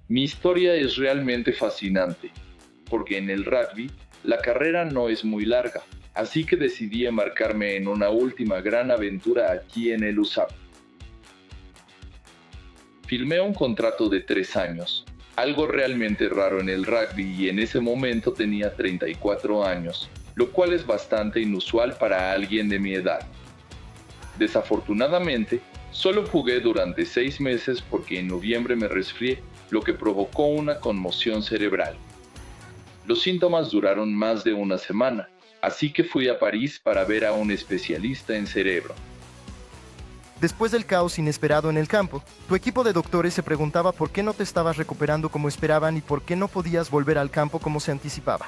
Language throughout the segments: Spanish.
Mi historia es realmente fascinante, porque en el rugby la carrera no es muy larga, así que decidí embarcarme en una última gran aventura aquí en el USAP. Firmé un contrato de 3 años, algo realmente raro en el rugby y en ese momento tenía 34 años, lo cual es bastante inusual para alguien de mi edad. Desafortunadamente, solo jugué durante 6 meses porque en noviembre me resfrié, lo que provocó una conmoción cerebral. Los síntomas duraron más de una semana, así que fui a París para ver a un especialista en cerebro. Después del caos inesperado en el campo, tu equipo de doctores se preguntaba por qué no te estabas recuperando como esperaban y por qué no podías volver al campo como se anticipaba.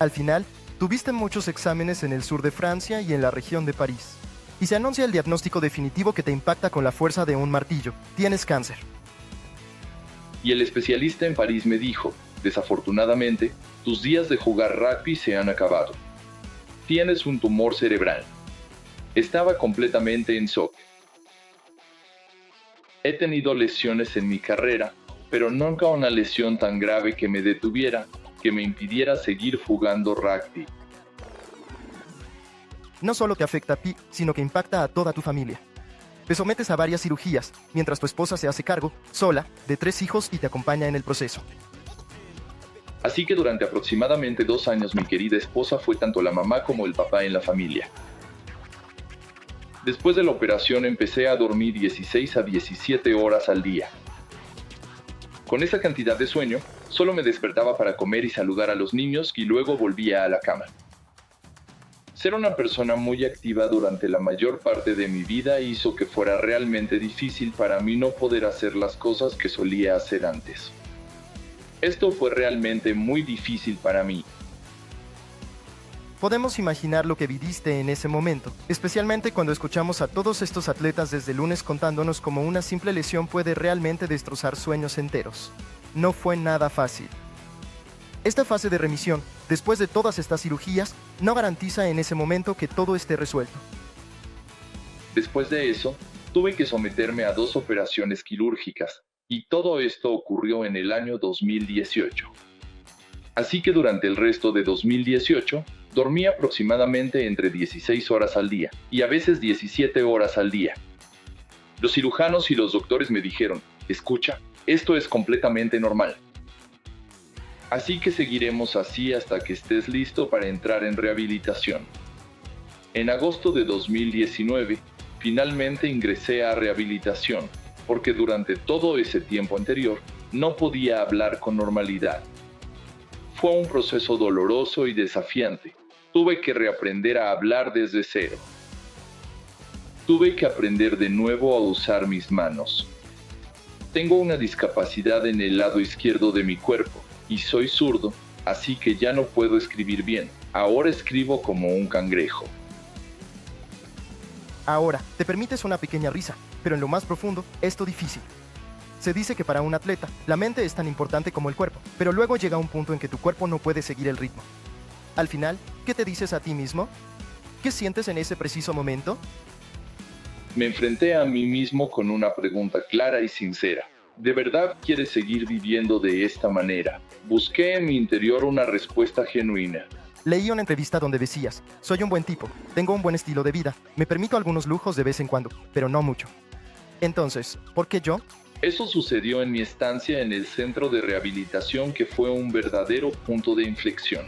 Al final, tuviste muchos exámenes en el sur de Francia y en la región de París. Y se anuncia el diagnóstico definitivo que te impacta con la fuerza de un martillo. Tienes cáncer. Y el especialista en París me dijo, desafortunadamente, tus días de jugar rugby se han acabado. Tienes un tumor cerebral. Estaba completamente en shock. He tenido lesiones en mi carrera, pero nunca una lesión tan grave que me detuviera, que me impidiera seguir jugando rugby. No solo te afecta a ti, sino que impacta a toda tu familia. Te sometes a varias cirugías, mientras tu esposa se hace cargo, sola, de 3 hijos y te acompaña en el proceso. Así que durante aproximadamente 2 años mi querida esposa fue tanto la mamá como el papá en la familia. Después de la operación empecé a dormir 16 a 17 horas al día. Con esa cantidad de sueño, solo me despertaba para comer y saludar a los niños y luego volvía a la cama. Ser una persona muy activa durante la mayor parte de mi vida hizo que fuera realmente difícil para mí no poder hacer las cosas que solía hacer antes. Esto fue realmente muy difícil para mí. Podemos imaginar lo que viviste en ese momento, especialmente cuando escuchamos a todos estos atletas desde el lunes contándonos cómo una simple lesión puede realmente destrozar sueños enteros. No fue nada fácil. Esta fase de remisión, después de todas estas cirugías, no garantiza en ese momento que todo esté resuelto. Después de eso, tuve que someterme a 2 operaciones quirúrgicas, y todo esto ocurrió en el año 2018. Así que durante el resto de 2018, dormí aproximadamente entre 16 horas al día, y a veces 17 horas al día. Los cirujanos y los doctores me dijeron, escucha, esto es completamente normal. Así que seguiremos así hasta que estés listo para entrar en rehabilitación. En agosto de 2019, finalmente ingresé a rehabilitación, porque durante todo ese tiempo anterior no podía hablar con normalidad. Fue un proceso doloroso y desafiante. Tuve que reaprender a hablar desde cero. Tuve que aprender de nuevo a usar mis manos. Tengo una discapacidad en el lado izquierdo de mi cuerpo, y soy zurdo, así que ya no puedo escribir bien. Ahora escribo como un cangrejo. Ahora, te permites una pequeña risa, pero en lo más profundo, esto difícil. Se dice que para un atleta, la mente es tan importante como el cuerpo, pero luego llega un punto en que tu cuerpo no puede seguir el ritmo. Al final, ¿qué te dices a ti mismo? ¿Qué sientes en ese preciso momento? Me enfrenté a mí mismo con una pregunta clara y sincera. ¿De verdad quieres seguir viviendo de esta manera? Busqué en mi interior una respuesta genuina. Leí una entrevista donde decías, soy un buen tipo, tengo un buen estilo de vida, me permito algunos lujos de vez en cuando, pero no mucho. Entonces, ¿por qué yo? Eso sucedió en mi estancia en el centro de rehabilitación que fue un verdadero punto de inflexión.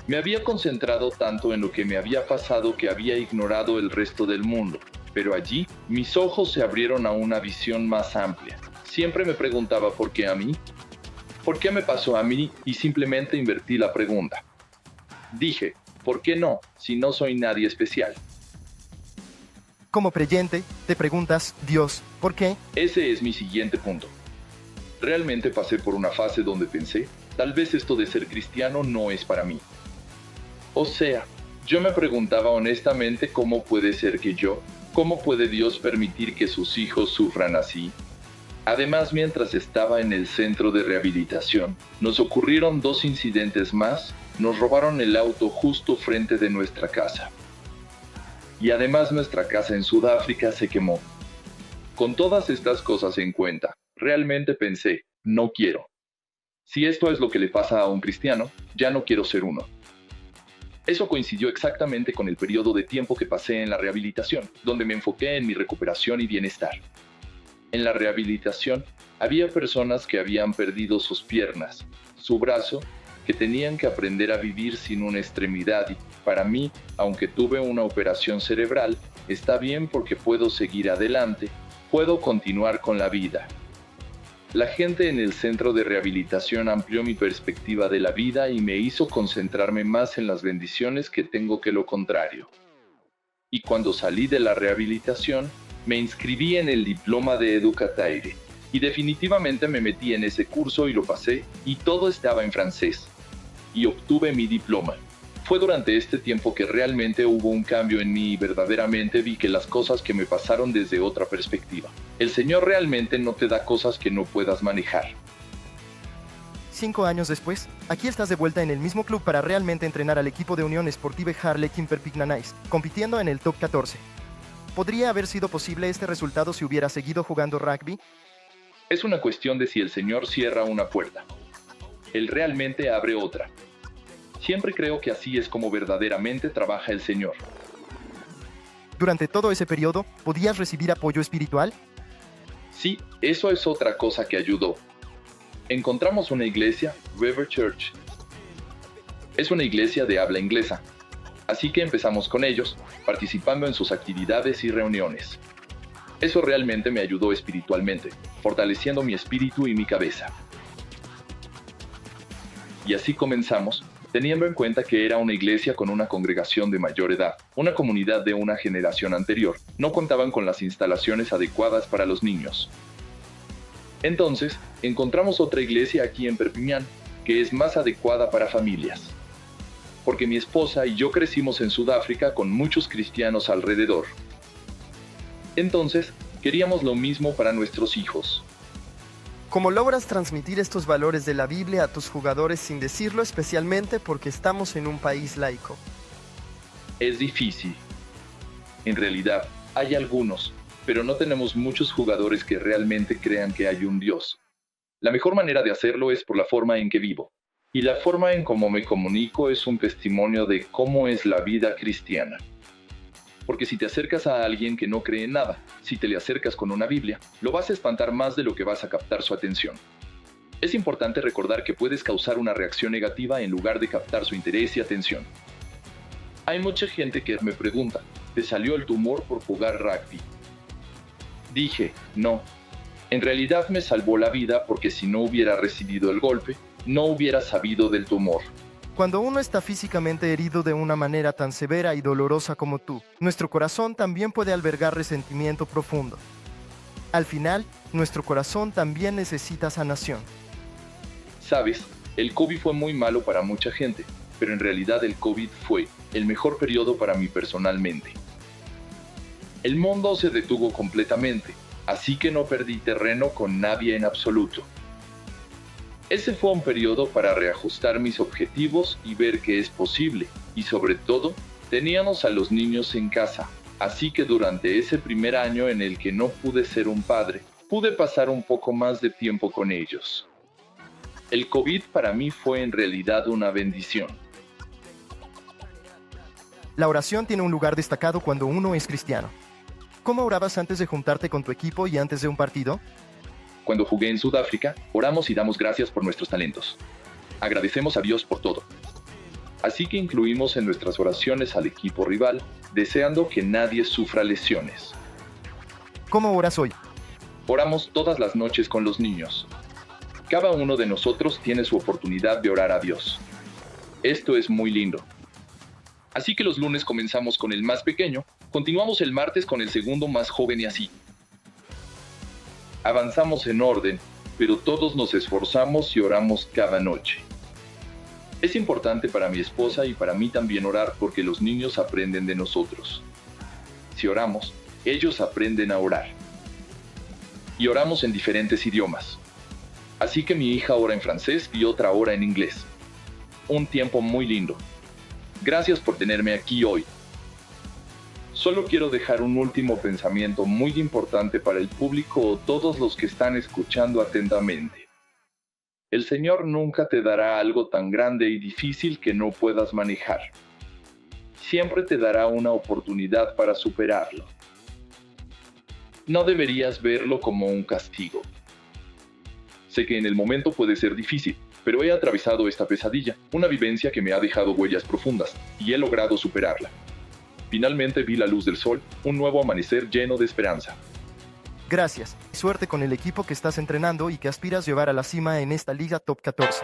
Me había concentrado tanto en lo que me había pasado que había ignorado el resto del mundo, pero allí mis ojos se abrieron a una visión más amplia. Siempre me preguntaba por qué a mí, por qué me pasó a mí y simplemente invertí la pregunta. Dije, ¿por qué no, si no soy nadie especial? Como creyente, te preguntas, Dios, ¿por qué? Ese es mi siguiente punto. Realmente pasé por una fase donde pensé, tal vez esto de ser cristiano no es para mí. O sea, yo me preguntaba honestamente cómo puede ser que yo, cómo puede Dios permitir que sus hijos sufran así. Además, mientras estaba en el centro de rehabilitación, nos ocurrieron 2 incidentes más, nos robaron el auto justo frente de nuestra casa. Y además nuestra casa en Sudáfrica se quemó. Con todas estas cosas en cuenta, realmente pensé, no quiero. Si esto es lo que le pasa a un cristiano, ya no quiero ser uno. Eso coincidió exactamente con el periodo de tiempo que pasé en la rehabilitación, donde me enfoqué en mi recuperación y bienestar. En la rehabilitación, había personas que habían perdido sus piernas, su brazo, que tenían que aprender a vivir sin una extremidad y, para mí, aunque tuve una operación cerebral, está bien porque puedo seguir adelante, puedo continuar con la vida. La gente en el centro de rehabilitación amplió mi perspectiva de la vida y me hizo concentrarme más en las bendiciones que tengo que lo contrario. Y cuando salí de la rehabilitación, me inscribí en el diploma de Educataire. Y definitivamente me metí en ese curso y lo pasé, y todo estaba en francés. Y obtuve mi diploma. Fue durante este tiempo que realmente hubo un cambio en mí y verdaderamente vi que las cosas que me pasaron desde otra perspectiva. El Señor realmente no te da cosas que no puedas manejar. 5 años después, aquí estás de vuelta en el mismo club para realmente entrenar al equipo de Unión Sportive Harlequin Perpignanais, compitiendo en el top 14. ¿Podría haber sido posible este resultado si hubiera seguido jugando rugby? Es una cuestión de si el Señor cierra una puerta. Él realmente abre otra. Siempre creo que así es como verdaderamente trabaja el Señor. Durante todo ese periodo, ¿podías recibir apoyo espiritual? Sí, eso es otra cosa que ayudó. Encontramos una iglesia, River Church. Es una iglesia de habla inglesa. Así que empezamos con ellos, participando en sus actividades y reuniones. Eso realmente me ayudó espiritualmente, fortaleciendo mi espíritu y mi cabeza. Y así comenzamos, teniendo en cuenta que era una iglesia con una congregación de mayor edad, una comunidad de una generación anterior, no contaban con las instalaciones adecuadas para los niños. Entonces, encontramos otra iglesia aquí en Perpignan, que es más adecuada para familias. Porque mi esposa y yo crecimos en Sudáfrica con muchos cristianos alrededor. Entonces, queríamos lo mismo para nuestros hijos. ¿Cómo logras transmitir estos valores de la Biblia a tus jugadores sin decirlo, especialmente porque estamos en un país laico? Es difícil. En realidad, hay algunos, pero no tenemos muchos jugadores que realmente crean que hay un Dios. La mejor manera de hacerlo es por la forma en que vivo. Y la forma en cómo me comunico es un testimonio de cómo es la vida cristiana. Porque si te acercas a alguien que no cree en nada, si te le acercas con una Biblia, lo vas a espantar más de lo que vas a captar su atención. Es importante recordar que puedes causar una reacción negativa en lugar de captar su interés y atención. Hay mucha gente que me pregunta, ¿te salió el tumor por jugar rugby? Dije, no. En realidad me salvó la vida porque si no hubiera recibido el golpe, no hubiera sabido del tumor. Cuando uno está físicamente herido de una manera tan severa y dolorosa como tú, nuestro corazón también puede albergar resentimiento profundo. Al final, nuestro corazón también necesita sanación. Sabes, el COVID fue muy malo para mucha gente, pero en realidad el COVID fue el mejor periodo para mí personalmente. El mundo se detuvo completamente, así que no perdí terreno con nadie en absoluto. Ese fue un periodo para reajustar mis objetivos y ver que es posible, y sobre todo, teníamos a los niños en casa, así que durante ese primer año en el que no pude ser un padre, pude pasar un poco más de tiempo con ellos. El COVID para mí fue en realidad una bendición. La oración tiene un lugar destacado cuando uno es cristiano. ¿Cómo orabas antes de juntarte con tu equipo y antes de un partido? Cuando jugué en Sudáfrica, oramos y damos gracias por nuestros talentos. Agradecemos a Dios por todo. Así que incluimos en nuestras oraciones al equipo rival, deseando que nadie sufra lesiones. ¿Cómo oras hoy? Oramos todas las noches con los niños. Cada uno de nosotros tiene su oportunidad de orar a Dios. Esto es muy lindo. Así que los lunes comenzamos con el más pequeño, continuamos el martes con el segundo más joven y así. Avanzamos en orden, pero todos nos esforzamos y oramos cada noche. Es importante para mi esposa y para mí también orar porque los niños aprenden de nosotros. Si oramos, ellos aprenden a orar. Y oramos en diferentes idiomas. Así que mi hija ora en francés y otra ora en inglés. Un tiempo muy lindo. Gracias por tenerme aquí hoy. Solo quiero dejar un último pensamiento muy importante para el público o todos los que están escuchando atentamente. El Señor nunca te dará algo tan grande y difícil que no puedas manejar. Siempre te dará una oportunidad para superarlo. No deberías verlo como un castigo. Sé que en el momento puede ser difícil, pero he atravesado esta pesadilla, una vivencia que me ha dejado huellas profundas, y he logrado superarla. Finalmente vi la luz del sol, un nuevo amanecer lleno de esperanza. Gracias. Suerte con el equipo que estás entrenando y que aspiras llevar a la cima en esta Liga Top 14.